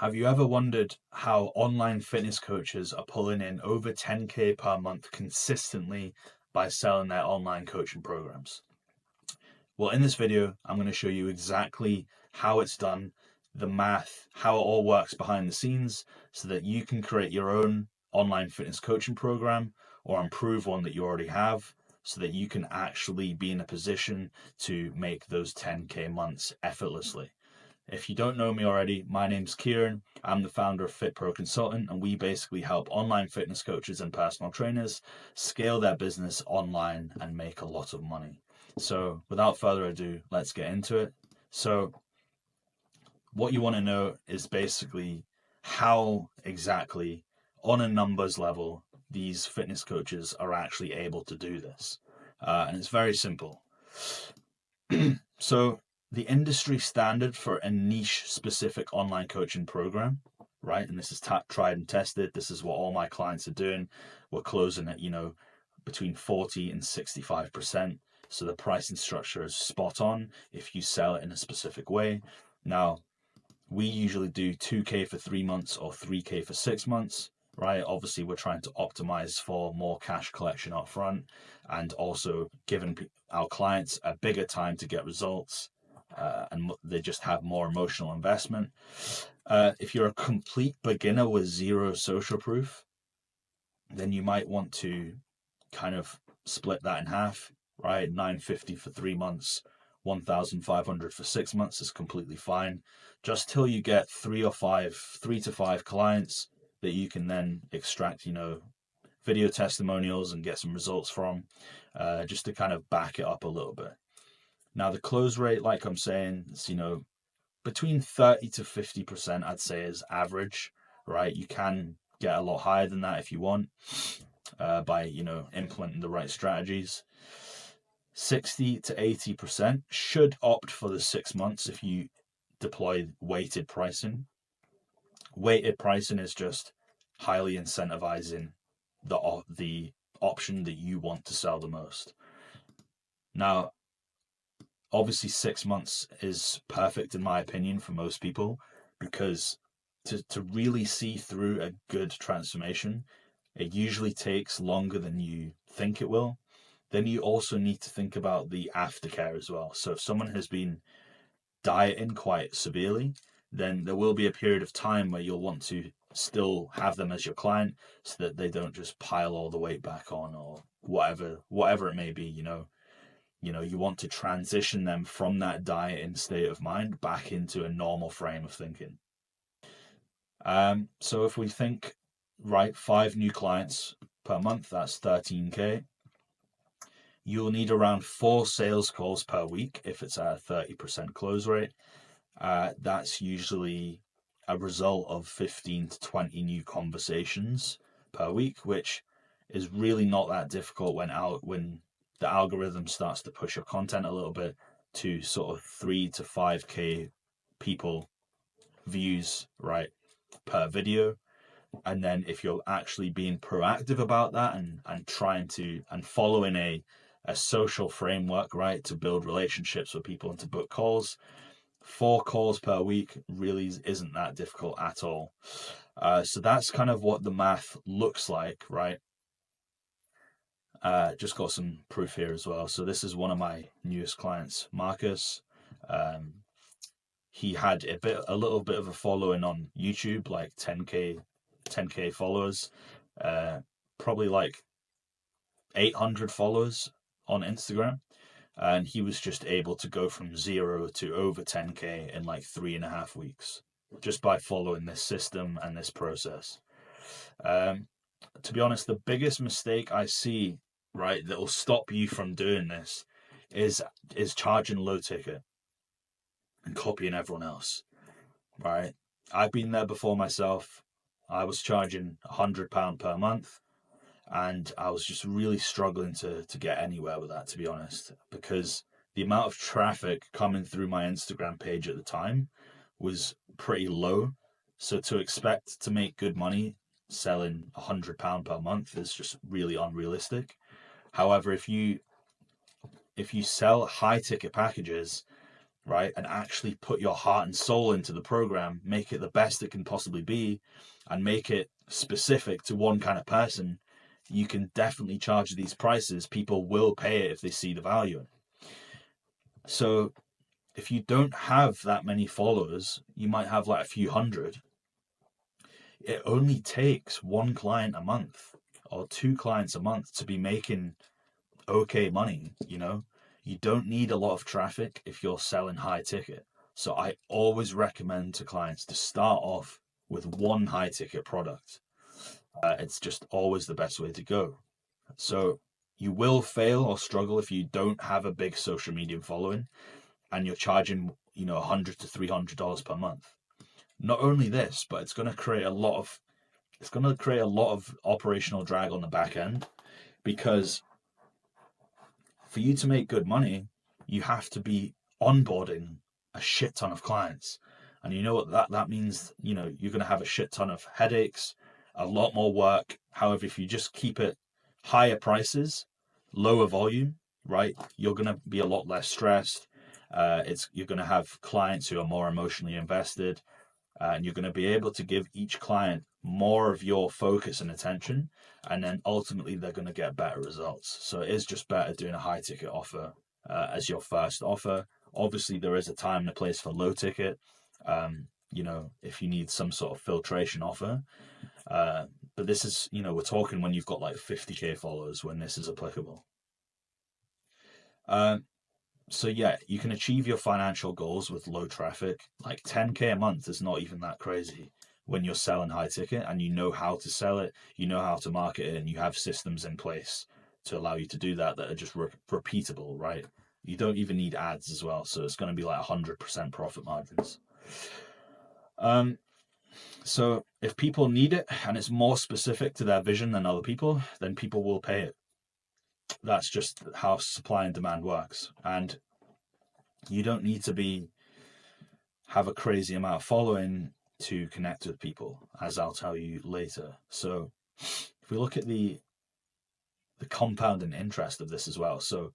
Have you ever wondered how online fitness coaches are pulling in over 10K per month consistently by selling their online coaching programs? Well, in this video, I'm going to show you exactly how it's done, the math, how it all works behind the scenes, so that you can create your own online fitness coaching program or improve one that you already have, so that you can actually be in a position to make those 10K months effortlessly. If you don't know me already, my name's Kieran. I'm the founder of FitPro Consultant, and we basically help online fitness coaches and personal trainers scale their business online and make a lot of money. So, without further ado, let's get into it. So, what you want to know is basically how exactly, on a numbers level, these fitness coaches are actually able to do this. And it's very simple. So, the industry standard for a niche specific online coaching program, right? And this is tried and tested. This is what all my clients are doing. We're closing at, between 40 and 65%. So the pricing structure is spot on if you sell it in a specific way. Now, we usually do 2K for 3 months or 3K for 6 months, right? Obviously, we're trying to optimize for more cash collection up front and also giving our clients a bigger time to get results, and they just have more emotional investment. If you're a complete beginner with zero social proof, then you might want to kind of split that in half, right? 950 for 3 months, 1,500 for 6 months is completely fine. Just till you get three to five clients that you can then extract, video testimonials and get some results from, just to kind of back it up a little bit. Now, the close rate, like I'm saying, is, between 30 to 50%, I'd say, is average, right? You can get a lot higher than that if you want, by, implementing the right strategies. 60 to 80% should opt for the 6 months if you deploy weighted pricing. Weighted pricing is just highly incentivizing the option that you want to sell the most. Now, obviously 6 months is perfect in my opinion for most people, because to really see through a good transformation, it usually takes longer than you think it will. Then you also need to think about the aftercare as well. So if someone has been dieting quite severely, then there will be a period of time where you'll want to still have them as your client so that they don't just pile all the weight back on or whatever it may be. You want to transition them from that dieting state of mind back into a normal frame of thinking. So if we think, right, 5 new clients per month, that's 13K. You'll need around 4 sales calls per week if it's a 30% close rate. That's usually a result of 15 to 20 new conversations per week, which is really not that difficult when the algorithm starts to push your content a little bit to sort of 3 to 5K people views, right, per video. And then if you're actually being proactive about that and trying to and following a social framework, right, to build relationships with people and to book calls, 4 calls per week really isn't that difficult at all. So that's kind of what the math looks like, right? Just got some proof here as well. So this is one of my newest clients, Marcus. He had a little bit of a following on YouTube, like 10K followers, probably like 800 followers on Instagram, and he was just able to go from 0 to over 10K in like 3.5 weeks just by following this system and this process. To be honest, the biggest mistake I see, right, that will stop you from doing this is charging low ticket and copying everyone else, right? I've been there before myself. I was charging £100 per month, and I was just really struggling to get anywhere with that, to be honest, because the amount of traffic coming through my Instagram page at the time was pretty low. So to expect to make good money selling £100 per month is just really unrealistic. However, if you sell high ticket packages right, and actually put your heart and soul into the program, make it the best it can possibly be, and make it specific to one kind of person, you can definitely charge these prices. People will pay it if they see the value in it. So if you don't have that many followers, you might have like a few hundred. It only takes one client a month or two clients a month to be making okay money, you know? You don't need a lot of traffic if you're selling high ticket. So I always recommend to clients to start off with one high ticket product. It's just always the best way to go. So you will fail or struggle if you don't have a big social media following and you're charging, $100 to $300 per month. Not only this, but it's going to create a lot of operational drag on the back end, because for you to make good money, you have to be onboarding a shit ton of clients. And you know what that means? You're going to have a shit ton of headaches, a lot more work. However, if you just keep it higher prices, lower volume, right, you're going to be a lot less stressed. You're going to have clients who are more emotionally invested, and you're going to be able to give each client more of your focus and attention, and then ultimately they're going to get better results. So it is just better doing a high ticket offer as your first offer. Obviously, there is a time and a place for low ticket. If you need some sort of filtration offer, but this is, we're talking when you've got like 50K followers when this is applicable. So yeah, you can achieve your financial goals with low traffic. Like 10K a month is not even that crazy when you're selling high ticket and you know how to sell it, you know how to market it, and you have systems in place to allow you to do that are just repeatable, right? You don't even need ads as well, so it's going to be like 100% profit margins. So if people need it and it's more specific to their vision than other people, then people will pay it. That's just how supply and demand works. And you don't need to have a crazy amount of following to connect with people, as I'll tell you later. So if we look at the compounding interest of this as well. So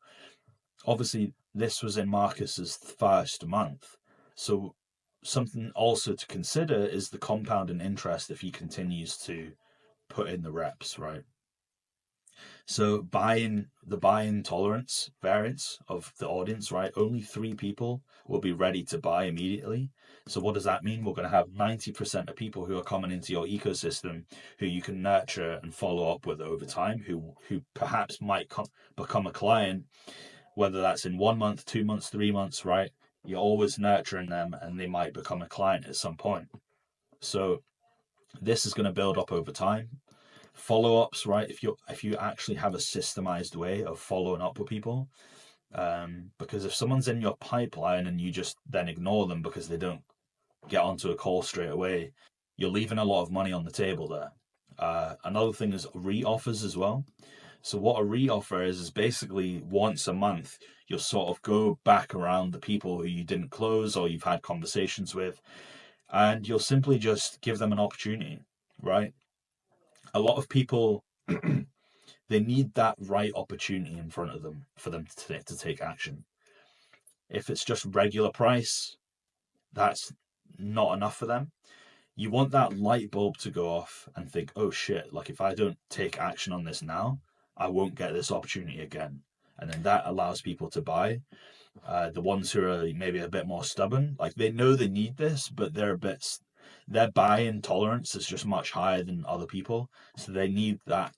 obviously this was in Marcus's first month. So something also to consider is the compounding interest if he continues to put in the reps, right? So the buy-in tolerance variance of the audience, right? Only 3 people will be ready to buy immediately. So what does that mean? We're going to have 90% of people who are coming into your ecosystem who you can nurture and follow up with over time, who perhaps might become a client, whether that's in 1 month, 2 months, 3 months, right? You're always nurturing them and they might become a client at some point. So this is going to build up over time. Follow-ups, right? If you actually have a systemized way of following up with people, because if someone's in your pipeline and you just then ignore them because they don't get onto a call straight away, you're leaving a lot of money on the table there. Another thing is re-offers as well. So what a re-offer is basically once a month you'll sort of go back around the people who you didn't close or you've had conversations with, and you'll simply just give them an opportunity, right? A lot of people they need that right opportunity in front of them for them to take action. If it's just regular price, that's not enough for them. You want that light bulb to go off and think, oh shit, like if I don't take action on this now, I won't get this opportunity again. And then that allows people to buy. The ones who are maybe a bit more stubborn, like they know they need this, but their buy-in tolerance is just much higher than other people. So they need that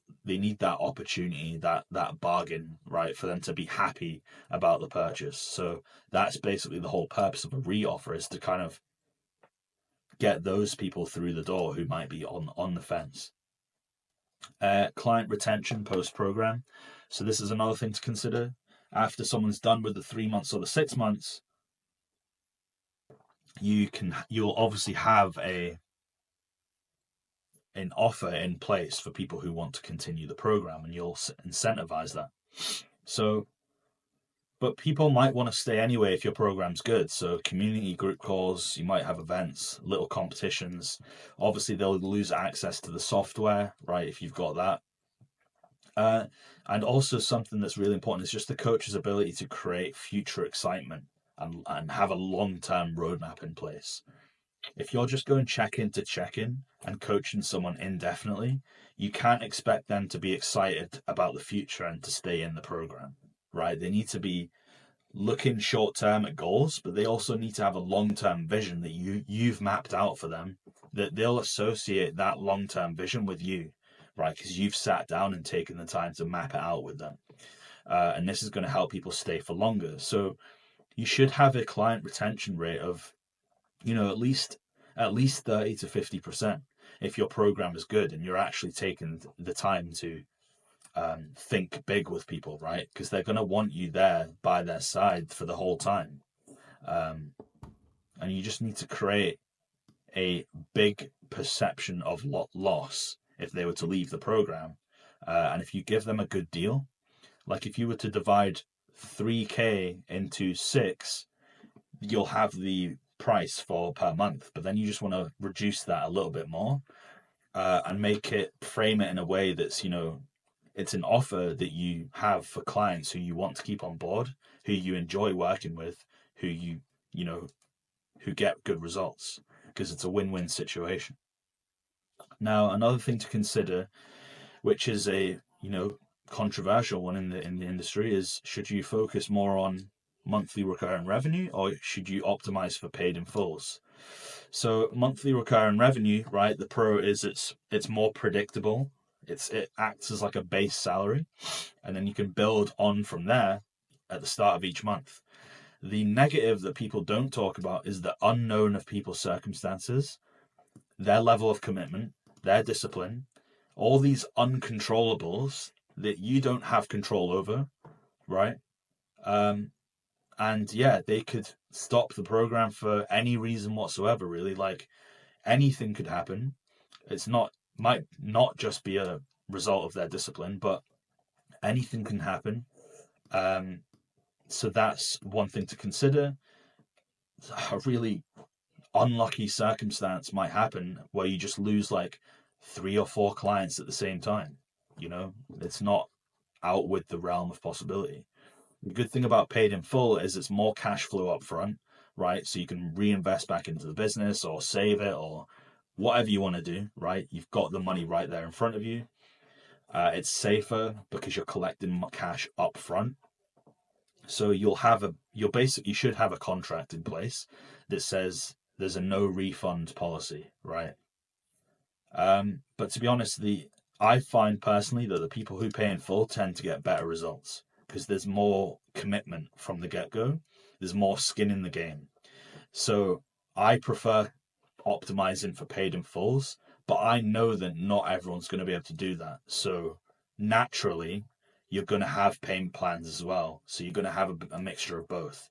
opportunity, that bargain, right, for them to be happy about the purchase. So that's basically the whole purpose of a re-offer, is to kind of get those people through the door who might be on the fence. Client retention post-program. So this is another thing to consider. After someone's done with the 3 months or the 6 months, you'll obviously have an offer in place for people who want to continue the program, and you'll incentivize that. So, but people might want to stay anyway if your program's good. So community group calls, you might have events, little competitions. Obviously they'll lose access to the software, right, if you've got that. And also something that's really important is just the coach's ability to create future excitement and have a long-term roadmap in place. If you're just going check-in to check-in and coaching someone indefinitely, you can't expect them to be excited about the future and to stay in the program, right? They need to be looking short-term at goals, but they also need to have a long-term vision that you've mapped out for them, that they'll associate that long-term vision with you, right? Because you've sat down and taken the time to map it out with them. And this is going to help people stay for longer. So you should have a client retention rate of, at least 30 to 50% if your program is good and you're actually taking the time to think big with people, right? Because they're going to want you there by their side for the whole time. And you just need to create a big perception of loss if they were to leave the program. And if you give them a good deal, like if you were to divide 3K into 6, you'll have the price for per month, but then you just want to reduce that a little bit more and frame it in a way that's, it's an offer that you have for clients who you want to keep on board, who you enjoy working with, who who get good results, because it's a win-win situation. Now, another thing to consider, which is a controversial one in the industry, is should you focus more on monthly recurring revenue or should you optimize for paid in fulls? So monthly recurring revenue, right? The pro is it's more predictable. It acts as like a base salary, and then you can build on from there at the start of each month. The negative that people don't talk about is the unknown of people's circumstances, their level of commitment, their discipline, all these uncontrollables that you don't have control over, right? And yeah, they could stop the program for any reason whatsoever, really. Like anything could happen. Might not just be a result of their discipline, but anything can happen. So that's one thing to consider. A really unlucky circumstance might happen where you just lose like 3 or 4 clients at the same time. It's not out with the realm of possibility. The good thing about paid in full is it's more cash flow up front, right? So you can reinvest back into the business or save it or whatever you want to do, right? You've got the money right there in front of you. It's safer because you're collecting cash up front. So you should have a contract in place that says there's a no refund policy, right? But to be honest, I find personally that the people who pay in full tend to get better results because there's more commitment from the get-go. There's more skin in the game. So I prefer optimizing for paid in fulls, but I know that not everyone's going to be able to do that. So naturally, you're going to have payment plans as well. So you're going to have a mixture of both.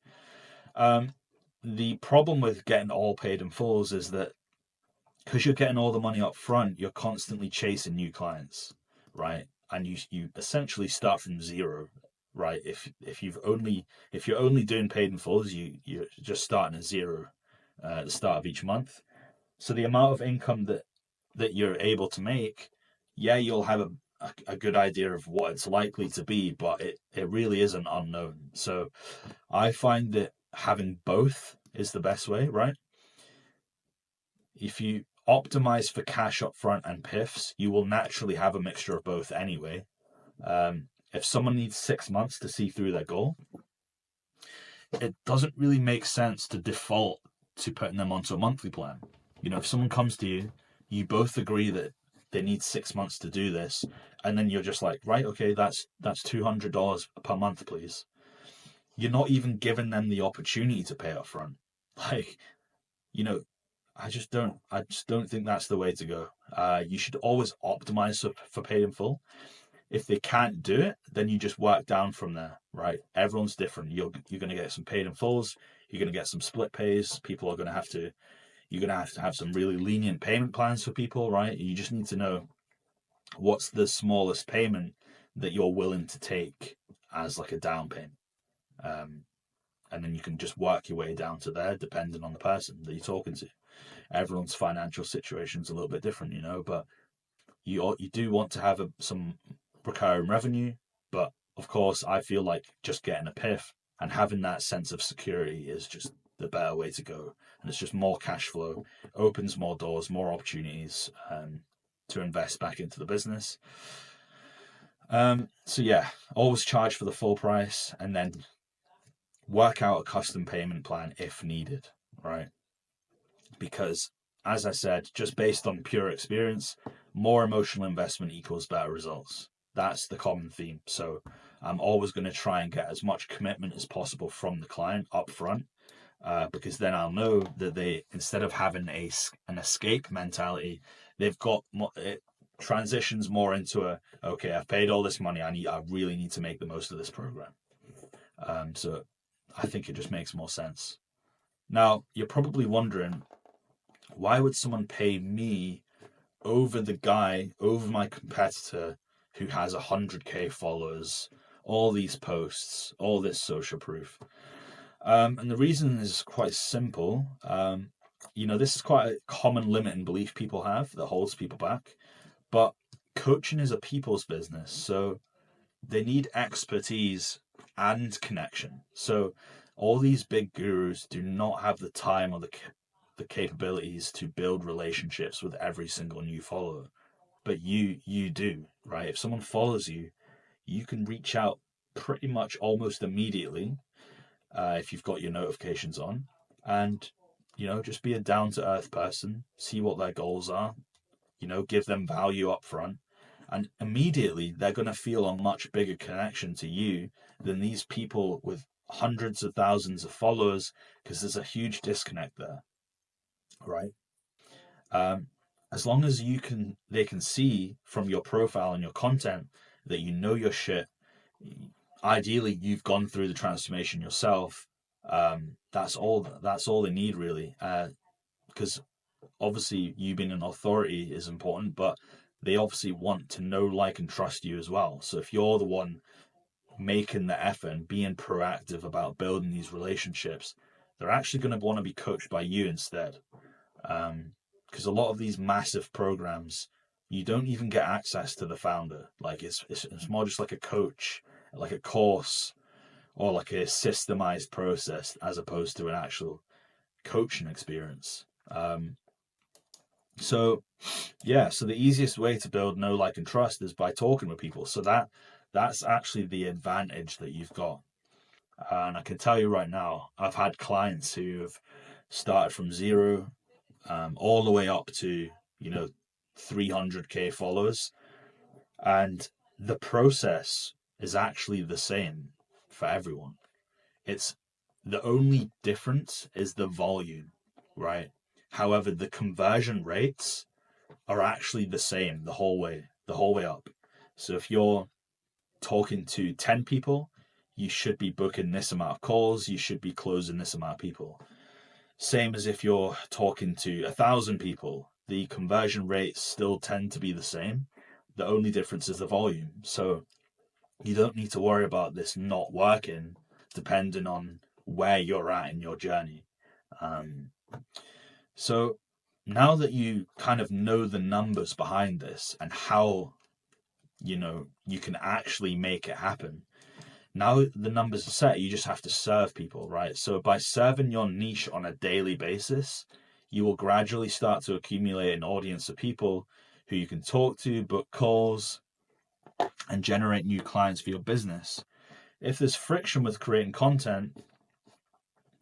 The problem with getting all paid in fulls is that because you're getting all the money up front, you're constantly chasing new clients, right? And you essentially start from zero, right? If you're only doing paid in fulls, you're just starting at zero at the start of each month. So the amount of income that you're able to make, yeah, you'll have a good idea of what it's likely to be, but it really is an unknown. So I find that having both is the best way, right? If you optimize for cash up front and PIFs, you will naturally have a mixture of both anyway. If someone needs 6 months to see through their goal, it doesn't really make sense to default to putting them onto a monthly plan. If someone comes to you, you both agree that they need 6 months to do this, and then you're just like, right, okay, that's $200 per month, please. You're not even giving them the opportunity to pay up front. Like, I just don't think that's the way to go. You should always optimize for paid in full. If they can't do it, then you just work down from there, right? Everyone's different. You're going to get some paid in fulls. You're going to get some split pays. People are going to have to. You're going to have some really lenient payment plans for people, right? You just need to know what's the smallest payment that you're willing to take as like a down payment. And then you can just work your way down to there, depending on the person that you're talking to. Everyone's financial situation is a little bit different, but you do want to have some recurring revenue. But of course, I feel like just getting a PIF And having that sense of security is just the better way to go. And it's just more cash flow, opens more doors, more opportunities to invest back into the business. So yeah, always charge for the full price and then work out a custom payment plan if needed, right? Because as I said, just based on pure experience, more emotional investment equals better results. That's the common theme. So I'm always going to try and get as much commitment as possible from the client up front, because then I'll know that they, instead of having an escape mentality, they've got more, it transitions more into a, okay, I've paid all this money, I really need to make the most of this program. So I think it just makes more sense. Now you're probably wondering, why would someone pay me over my competitor who has 100K followers, all these posts, all this social proof? And the reason is quite simple. This is quite a common limiting belief people have that holds people back. But coaching is a people's business, so they need expertise and connection. So all these big gurus do not have the time or the capabilities to build relationships with every single new follower. But you do, right? If someone follows you, you can reach out pretty much almost immediately, if you've got your notifications on, and just be a down to earth person, see what their goals are, give them value up front, and immediately they're going to feel a much bigger connection to you than these people with hundreds of thousands of followers, because there's a huge disconnect there, right? Um, as long as they can see from your profile and your content that you know your shit. Ideally, you've gone through the transformation yourself. That's all. That's all they need, really. Because obviously, you being an authority is important, but they obviously want to know, like, and trust you as well. So if you're the one making the effort and being proactive about building these relationships, they're actually going to want to be coached by you instead. Because a lot of these massive programs, you don't even get access to the founder. Like it's more just like a coach, like a course, or like a systemized process as opposed to an actual coaching experience. So yeah, so the easiest way to build know, like, and trust is by talking with people. So that's actually the advantage that you've got. And I can tell you right now, I've had clients who have started from zero, all the way up to 300K followers, and the process is actually the same for everyone. It's the only difference is the volume, right? However, the conversion rates are actually the same the whole way up. So if you're talking to 10 people, you should be booking this amount of calls, you should be closing this amount of people. Same as if you're talking to 1,000 people, the conversion rates still tend to be the same. The only difference is the volume. So you don't need to worry about this not working depending on where you're at in your journey. Um, so now that you kind of know the numbers behind this and how you can actually make it happen, now the numbers are set, you just have to serve people, right? So by serving your niche on a daily basis, you will gradually start to accumulate an audience of people who you can talk to, book calls, and generate new clients for your business. If there's friction with creating content,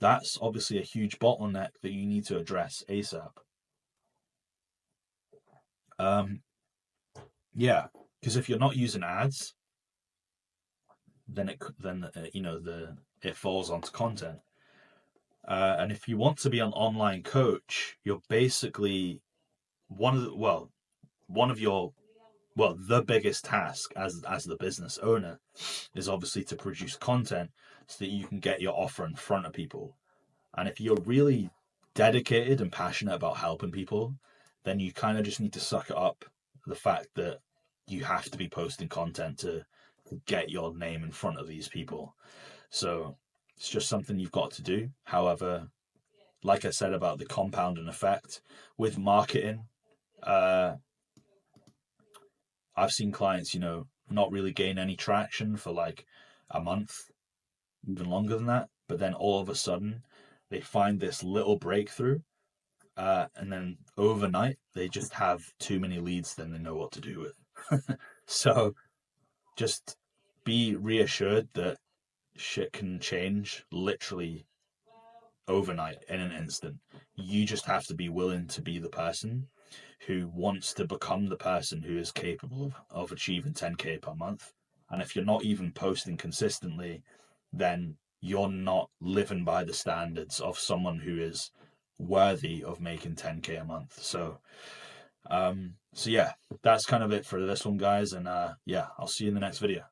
that's obviously a huge bottleneck that you need to address ASAP. Um, yeah, because if you're not using ads, then it falls onto content. And if you want to be an online coach, you're basically one of your the biggest task as the business owner is obviously to produce content so that you can get your offer in front of people. And if you're really dedicated and passionate about helping people, then you kind of just need to suck it up the fact that you have to be posting content to get your name in front of these people. So it's just something you've got to do. However, like I said about the compounding effect with marketing, uh, I've seen clients, not really gain any traction for like a month, even longer than that. But then all of a sudden, they find this little breakthrough, and then overnight they just have too many leads than they know what to do with. So just be reassured that shit can change literally overnight in an instant. You just have to be willing to be the person who wants to become the person who is capable of achieving 10K per month. And if you're not even posting consistently, then you're not living by the standards of someone who is worthy of making 10K a month. So yeah, that's kind of it for this one, guys. And yeah, I'll see you in the next video.